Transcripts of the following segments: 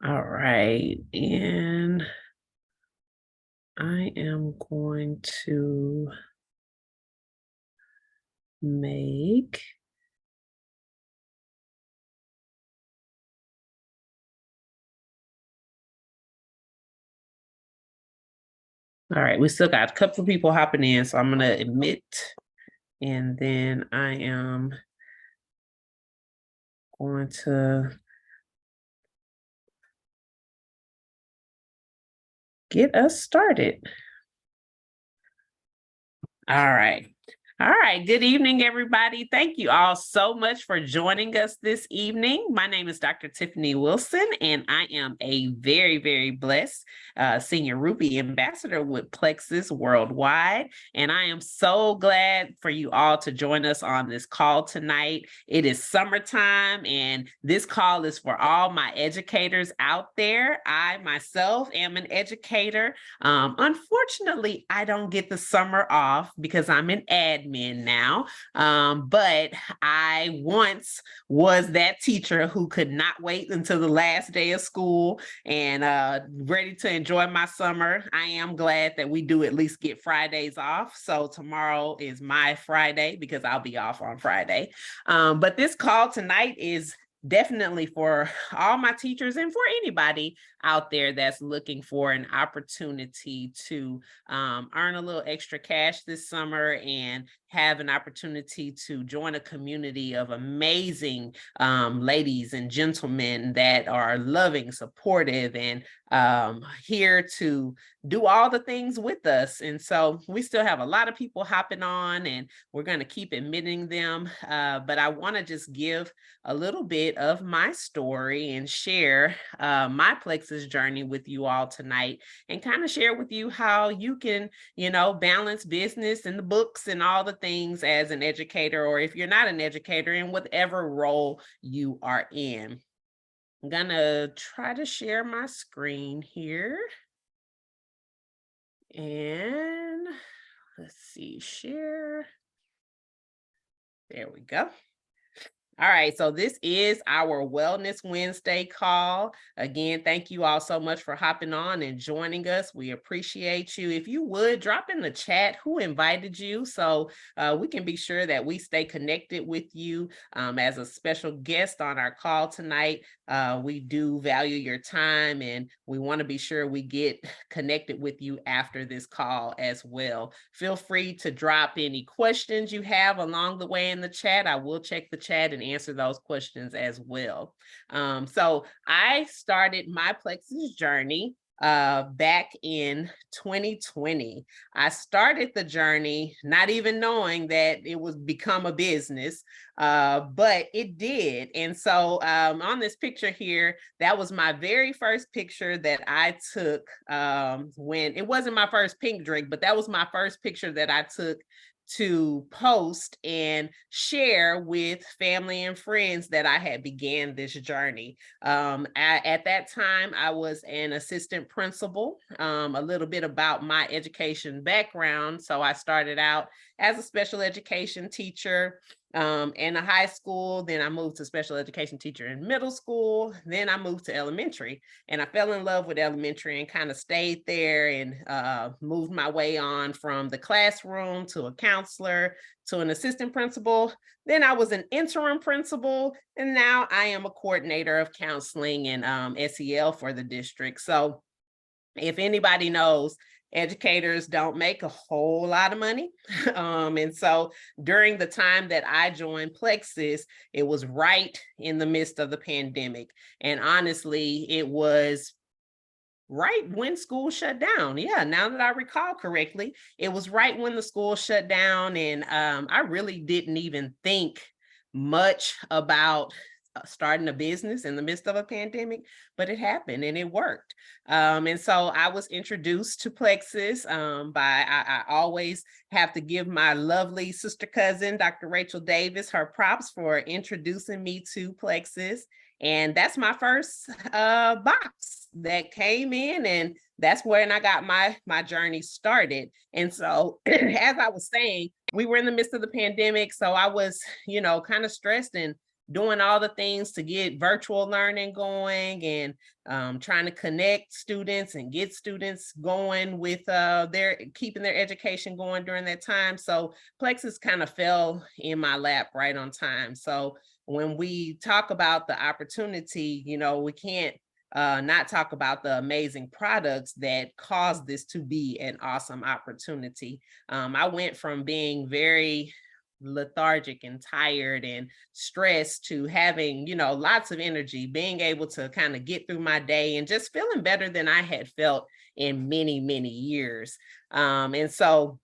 All right, and I am going to make all right, we still got a couple of people hopping in, so I'm gonna admit, and then I am going to get us started. All right. All right. Good evening, everybody. Thank you all so much for joining us this evening. My name is Dr. Tiffany Wilson, and I am a very, very blessed Senior Ruby Ambassador with Plexus Worldwide. And I am so glad for you all to join us on this call tonight. It is summertime, and this call is for all my educators out there. I myself am an educator. Unfortunately, I don't get the summer off because I'm an admin now. But I once was that teacher who could not wait until the last day of school and ready to enjoy my summer. I am glad that we do at least get Fridays off. So tomorrow is my Friday because I'll be off on Friday. But this call tonight is definitely for all my teachers and for anybody out there that's looking for an opportunity to earn a little extra cash this summer and have an opportunity to join a community of amazing ladies and gentlemen that are loving, supportive, and here to do all the things with us. And so we still have a lot of people hopping on, and we're going to keep admitting them. But I want to just give a little bit of my story and share my Plexus journey with you all tonight, and kind of share with you how you can, balance business and the books and all the things as an educator, or if you're not an educator, in whatever role you are in. I'm gonna try to share my screen here. And let's see, share. There we go. All right, so this is our Wellness Wednesday call. Again, thank you all so much for hopping on and joining us. We appreciate you. If you would, drop in the chat who invited you so we can be sure that we stay connected with you as a special guest on our call tonight. We do value your time, and we want to be sure we get connected with you after this call as well. Feel free to drop any questions you have along the way in the chat. I will check the chat and answer those questions as well. So I started my Plexus journey back in 2020. I started the journey not even knowing that it would become a business, but it did. And so on this picture here, that was my very first picture that I took when it wasn't my first pink drink, but that was my first picture that I took to post and share with family and friends that I had began this journey. At that time, I was an assistant principal. A little bit about my education background. So I started out as a special education teacher in a high school. Then I moved to special education teacher in middle school. Then I moved to elementary, and I fell in love with elementary and kind of stayed there and moved my way on from the classroom to a counselor to an assistant principal. Then I was an interim principal, and now I am a coordinator of counseling and SEL for the district. So if anybody knows, educators don't make a whole lot of money. And so during the time that I joined Plexus, it was right in the midst of the pandemic. And honestly, it was right when school shut down. Yeah, now that I recall correctly, it was right when the school shut down. And I really didn't even think much about starting a business in the midst of a pandemic, but it happened and it worked. And so I was introduced to Plexus I always have to give my lovely sister cousin, Dr. Rachel Davis, her props for introducing me to Plexus. And that's my first box that came in, and that's when I got my journey started. And so as I was saying, we were in the midst of the pandemic, so I was, kind of stressed and doing all the things to get virtual learning going and trying to connect students and get students going with their keeping their education going during that time. So Plexus kind of fell in my lap right on time. So when we talk about the opportunity, we can't not talk about the amazing products that caused this to be an awesome opportunity. I went from being very lethargic and tired and stressed to having, lots of energy, being able to kind of get through my day and just feeling better than I had felt in many, many years. And so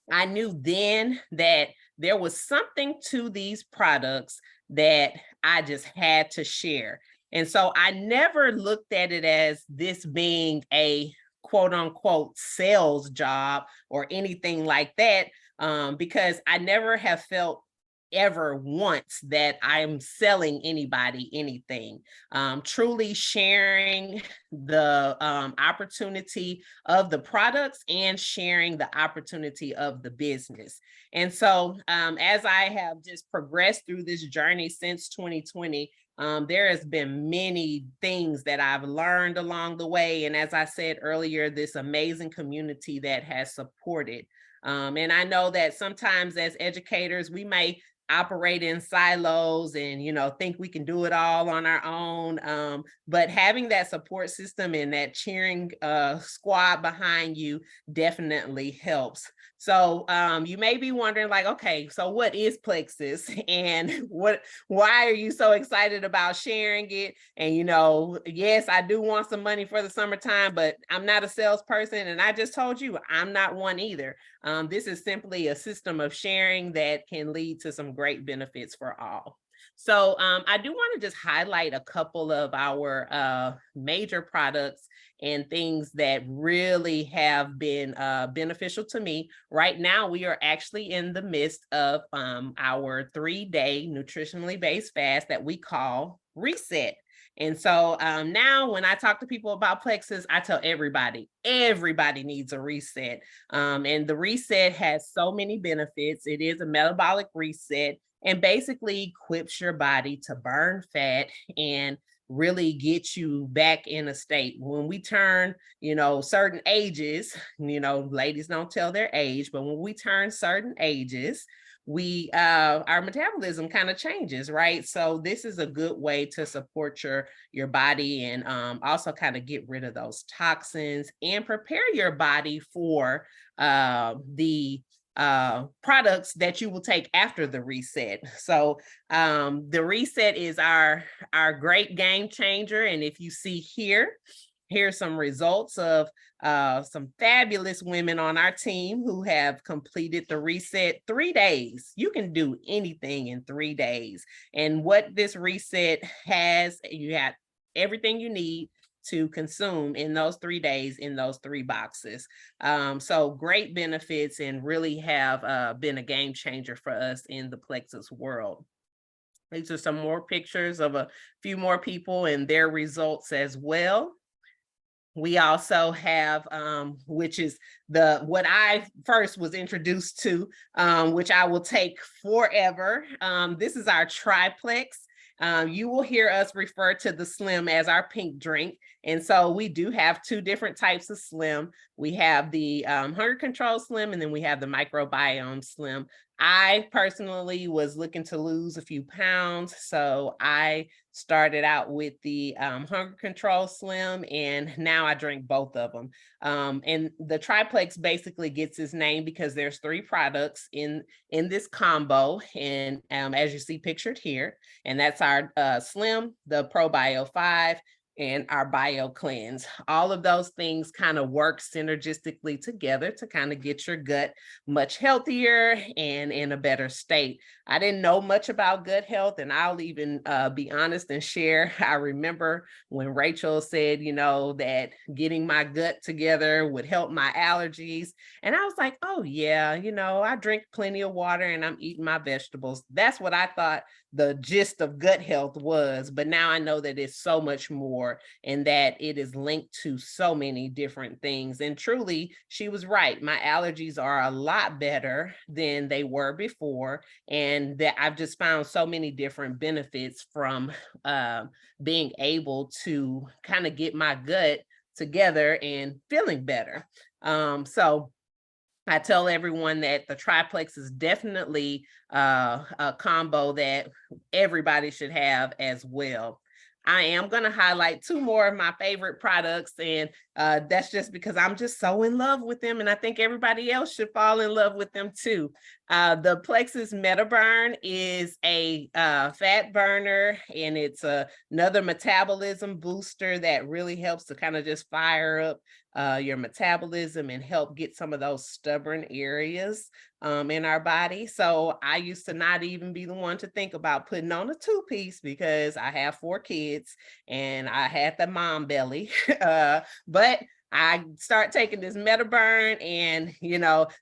I knew then that there was something to these products that I just had to share. And so I never looked at it as this being a quote unquote sales job or anything like that, because I never have felt ever once that I'm selling anybody anything. Truly sharing the opportunity of the products and sharing the opportunity of the business. And so as I have just progressed through this journey since 2020, there has been many things that I've learned along the way. And as I said earlier, this amazing community that has supported. And I know that sometimes as educators, we may operate in silos and think we can do it all on our own, but having that support system and that cheering squad behind you definitely helps. So you may be wondering, like, okay, so what is Plexus and why are you so excited about sharing it? And yes, I do want some money for the summertime, but I'm not a salesperson, and I just told you I'm not one either. This is simply a system of sharing that can lead to some great benefits for all. So I do want to just highlight a couple of our major products and things that really have been beneficial to me. Right now, we are actually in the midst of our 3-day nutritionally based fast that we call Reset. And so now when I talk to people about Plexus, I tell everybody needs a reset. And the reset has so many benefits. It is a metabolic reset and basically equips your body to burn fat and really get you back in a state. When we turn, certain ages, ladies don't tell their age, but when we turn certain ages, we our metabolism kind of changes, right? So this is a good way to support your body and also kind of get rid of those toxins and prepare your body for the products that you will take after the reset. So the reset is our great game changer. And if you see here's some results of some fabulous women on our team who have completed the reset 3 days. You can do anything in 3 days. And what this reset has, you have everything you need to consume in those 3 days in those 3 boxes. So great benefits and really have been a game changer for us in the Plexus world. These are some more pictures of a few more people and their results as well. We also have, which is what I first was introduced to, which I will take forever. This is our triplex. You will hear us refer to the Slim as our pink drink. And so we do have 2 different types of Slim. We have the hunger control Slim, and then we have the microbiome Slim. I personally was looking to lose a few pounds, so I started out with the hunger control Slim, and now I drink both of them. And the triplex basically gets its name because there's 3 products in this combo, and as you see pictured here, and that's our Slim, the Probio 5, and our bio cleanse. All of those things kind of work synergistically together to kind of get your gut much healthier and in a better state. I didn't know much about gut health, and I'll even be honest and share. I remember when Rachel said, that getting my gut together would help my allergies. And I was like, oh yeah, I drink plenty of water and I'm eating my vegetables. That's what I thought the gist of gut health was, but now I know that it's so much more and that it is linked to so many different things. And truly, she was right. My allergies are a lot better than they were before, and that I've just found so many different benefits from being able to kind of get my gut together and feeling better. So I tell everyone that the triplex is definitely a combo that everybody should have as well. I am going to highlight two more of my favorite products, and that's just because I'm just so in love with them, and I think everybody else should fall in love with them too. The Plexus MetaBurn is a fat burner, and it's another metabolism booster that really helps to kind of just fire up your metabolism and help get some of those stubborn areas in our body. So I used to not even be the one to think about putting on a two-piece because I have 4 kids and I had the mom belly. But I start taking this MetaBurn, and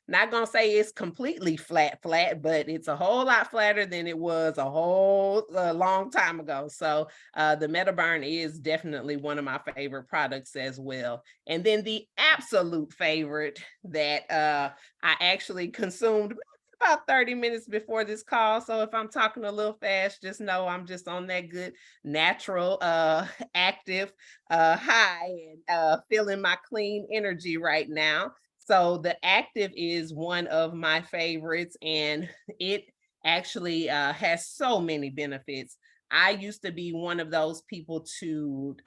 not gonna say it's completely flat, but it's a whole lot flatter than it was a whole long time ago. So the MetaBurn is definitely one of my favorite products as well. And then the absolute favorite that I actually consumed about 30 minutes before this call. So if I'm talking a little fast, just know I'm just on that good natural active high, and feeling my clean energy right now. So the active is one of my favorites, and it actually has so many benefits. I used to be one of those people to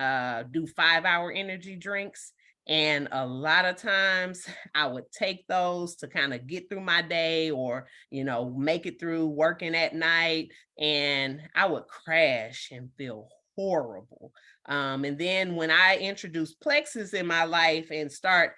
do 5-hour energy drinks. And a lot of times I would take those to kind of get through my day, or, make it through working at night. And I would crash and feel horrible. And then when I introduced Plexus in my life and start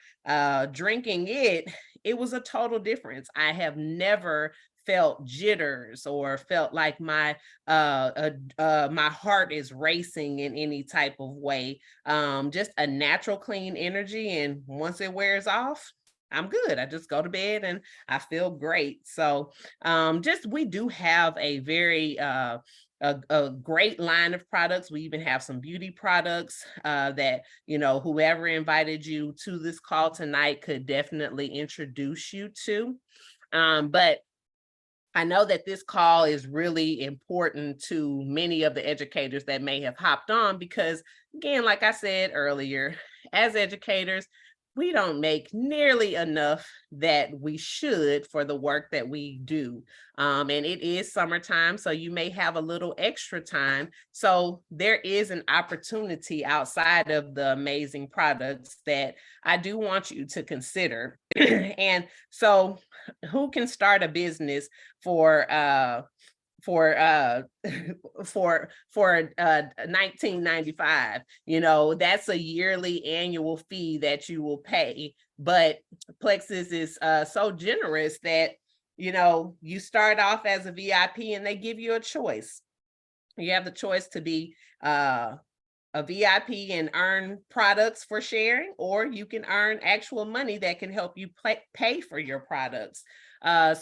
drinking it, it was a total difference. I have never felt jitters or felt like my heart is racing in any type of way. Just a natural clean energy, and once it wears off, I'm good. I just go to bed and I feel great. So just we do have a very a great line of products. We even have some beauty products that whoever invited you to this call tonight could definitely introduce you to. But I know that this call is really important to many of the educators that may have hopped on because, again, like I said earlier, as educators, we don't make nearly enough that we should for the work that we do. And it is summertime, so you may have a little extra time. So there is an opportunity outside of the amazing products that I do want you to consider. And so who can start a business for for uh for 1995? That's a yearly annual fee that you will pay, but Plexus is so generous that you start off as a VIP and they give you a choice. You have the choice to be a VIP and earn products for sharing, or you can earn actual money that can help you pay for your products. And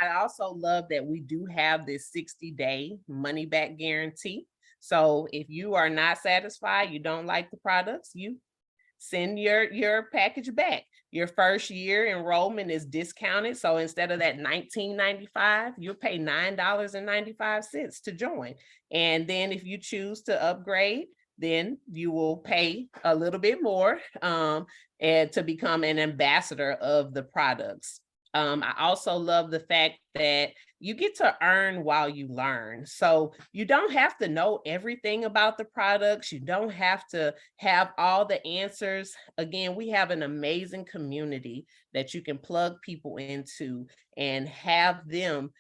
I also love that we do have this 60-day money back guarantee. So if you are not satisfied, you don't like the products, you send your package back. Your first year enrollment is discounted. So instead of that $19.95, you'll pay $9.95 to join. And then if you choose to upgrade, then you will pay a little bit more and to become an ambassador of the products. I also love the fact that you get to earn while you learn. So you don't have to know everything about the products. You don't have to have all the answers. Again, we have an amazing community that you can plug people into and have them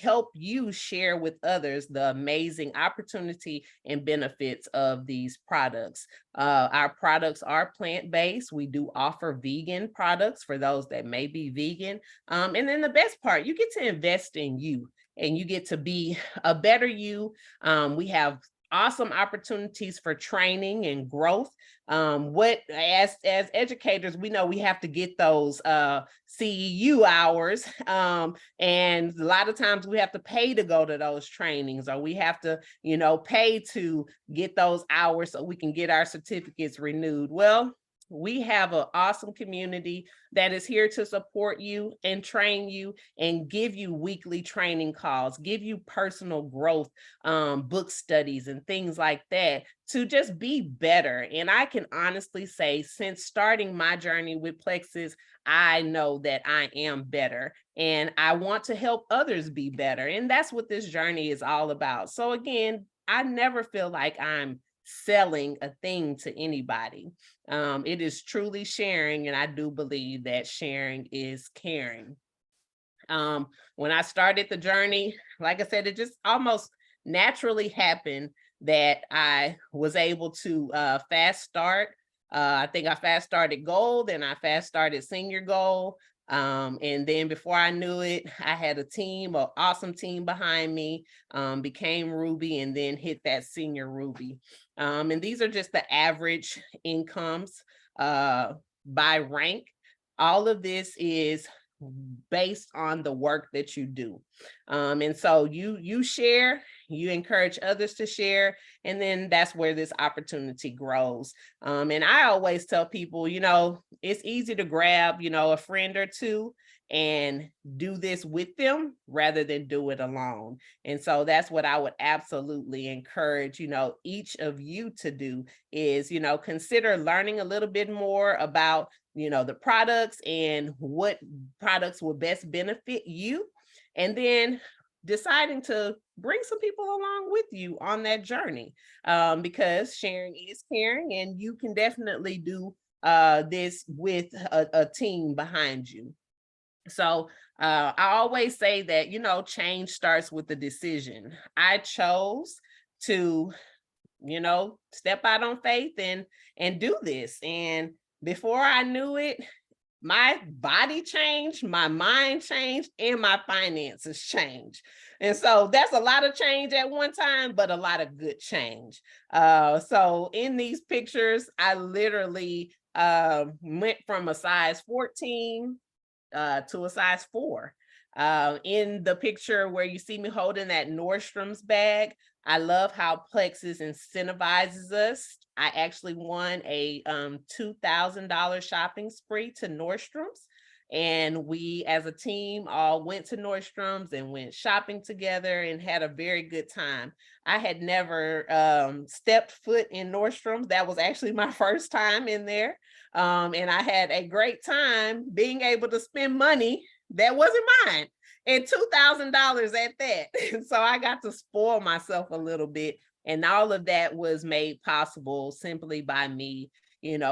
help you share with others the amazing opportunity and benefits of these products. Our products are plant-based. We do offer vegan products for those that may be vegan. And then the best part, you get to invest in you and you get to be a better you. We have awesome opportunities for training and growth. What as educators, we know we have to get those CEU hours, and a lot of times we have to pay to go to those trainings, or we have to, pay to get those hours so we can get our certificates renewed. Well, we have an awesome community that is here to support you and train you and give you weekly training calls, give you personal growth, book studies and things like that to just be better. And I can honestly say, since starting my journey with Plexus, I know that I am better and I want to help others be better. And that's what this journey is all about. So again, I never feel like I'm selling a thing to anybody. It is truly sharing, and I do believe that sharing is caring. When I started the journey, like I said, it just almost naturally happened that I was able to fast start. I think I fast started gold and I fast started senior gold. And then before I knew it, I had a team, an awesome team behind me, became Ruby, and then hit that senior Ruby. And these are just the average incomes by rank. All of this is based on the work that you do. And so you share, you encourage others to share, and then that's where this opportunity grows. And I always tell people, it's easy to grab, a friend or two and do this with them rather than do it alone. And so that's what I would absolutely encourage, each of you to do is, consider learning a little bit more about the products and what products will best benefit you. And then deciding to bring some people along with you on that journey, because sharing is caring, and you can definitely do this with a team behind you. So I always say that, change starts with the decision. I chose to, step out on faith and do this. And before I knew it, my body changed, my mind changed, and my finances changed. And so that's a lot of change at one time, but a lot of good change. So in these pictures, I literally went from a size 14 to a size 4. In the picture where you see me holding that Nordstrom's bag, I love how Plexus incentivizes us. I actually won a $2,000 shopping spree to Nordstrom's. And we as a team all went to Nordstrom's and went shopping together and had a very good time. I had never stepped foot in Nordstrom's. That was actually my first time in there. And I had a great time being able to spend money that wasn't mine, and $2,000 at that. And so I got to spoil myself a little bit. And all of that was made possible simply by me,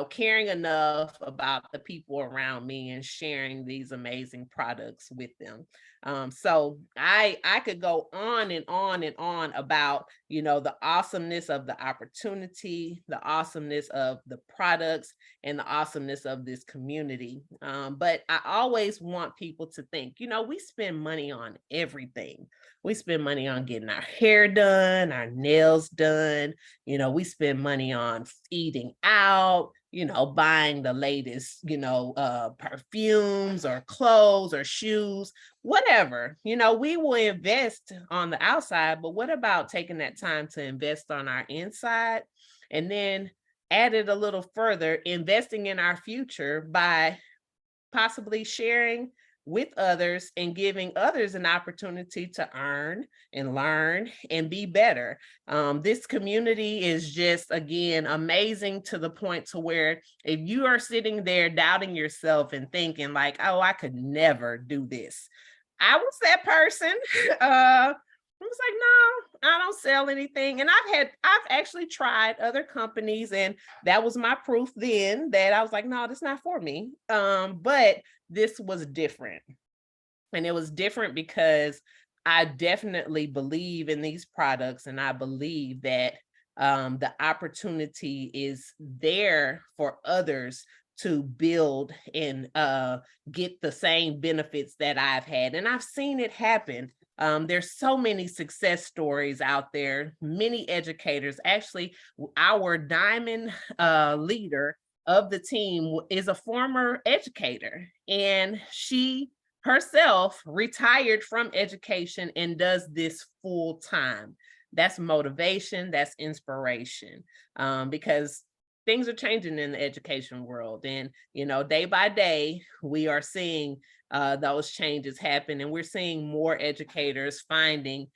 caring enough about the people around me and sharing these amazing products with them. So I could go on and on and on about, the awesomeness of the opportunity, the awesomeness of the products, and the awesomeness of this community. But I always want people to think, we spend money on everything. We spend money on getting our hair done, our nails done. We spend money on eating out, buying the latest, perfumes or clothes or shoes, whatever. We will invest on the outside, but what about taking that time to invest on our inside? And then add it a little further, investing in our future by possibly sharing with others and giving others an opportunity to earn and learn and be better. This community is just, again, amazing to the point to where if you are sitting there doubting yourself and thinking like, oh, I could never do this. I was that person. I was like, no, I don't sell anything. And I've actually tried other companies, and that was my proof then that I was like, no, that's not for me. But this was different. And it was different because I definitely believe in these products, and I believe that the opportunity is there for others to build and get the same benefits that I've had. And I've seen it happen. There's so many success stories out there, many educators. Actually, our diamond leader of the team is a former educator, and she herself retired from education and does this full time. That's motivation, that's inspiration, because things are changing in the education world. And, day by day, we are seeing those changes happen, and we're seeing more educators finding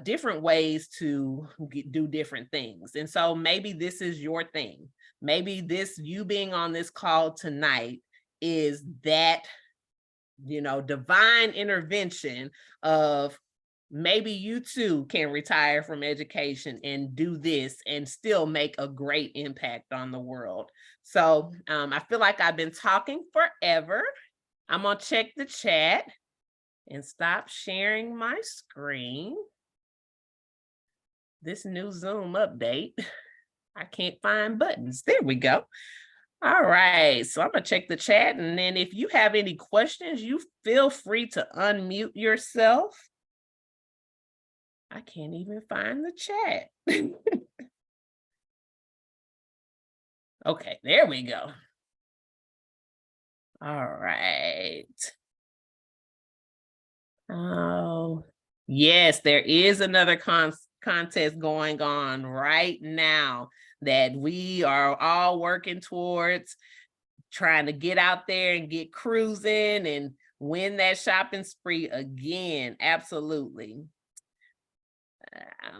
different ways to do different things. And so maybe this is your thing. Maybe you being on this call tonight is that, divine intervention of maybe you too can retire from education and do this and still make a great impact on the world. So I feel like I've been talking forever. I'm gonna check the chat and stop sharing my screen. This new Zoom update, I can't find buttons. There we go. All right, so I'm gonna check the chat, and then if you have any questions, you feel free to unmute yourself. I can't even find the chat. Okay, there we go. All right. Oh, yes, there is another contest going on right now that we are all working towards, trying to get out there and get cruising and win that shopping spree again. Absolutely.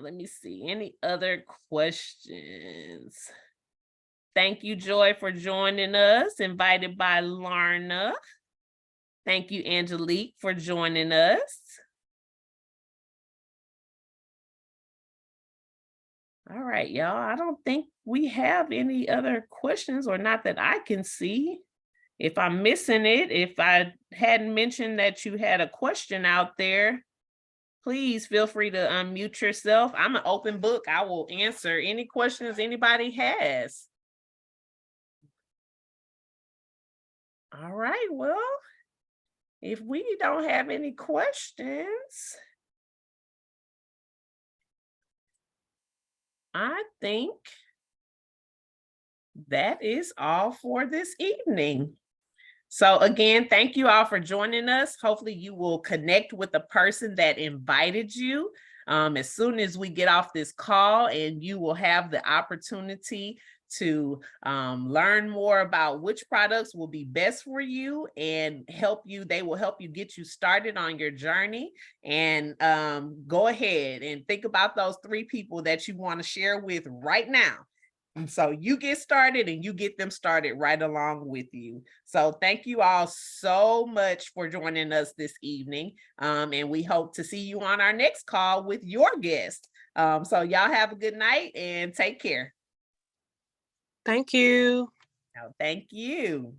Let me see. Any other questions? Thank you, Joy, for joining us, invited by Larna. Thank you, Angelique, for joining us. All right, y'all. I don't think we have any other questions, or not that I can see. If I'm missing it, if I hadn't mentioned that you had a question out there, please feel free to unmute yourself. I'm an open book. I will answer any questions anybody has. All right, well, if we don't have any questions, I think that is all for this evening. So again, thank you all for joining us. Hopefully you will connect with the person that invited you as soon as we get off this call, and you will have the opportunity to learn more about which products will be best for you and help you. They will help you get you started on your journey. And go ahead and think about those 3 people that you want to share with right now. And so you get started and you get them started right along with you. So thank you all so much for joining us this evening. And we hope to see you on our next call with your guest. So y'all have a good night and take care. Thank you. Thank you.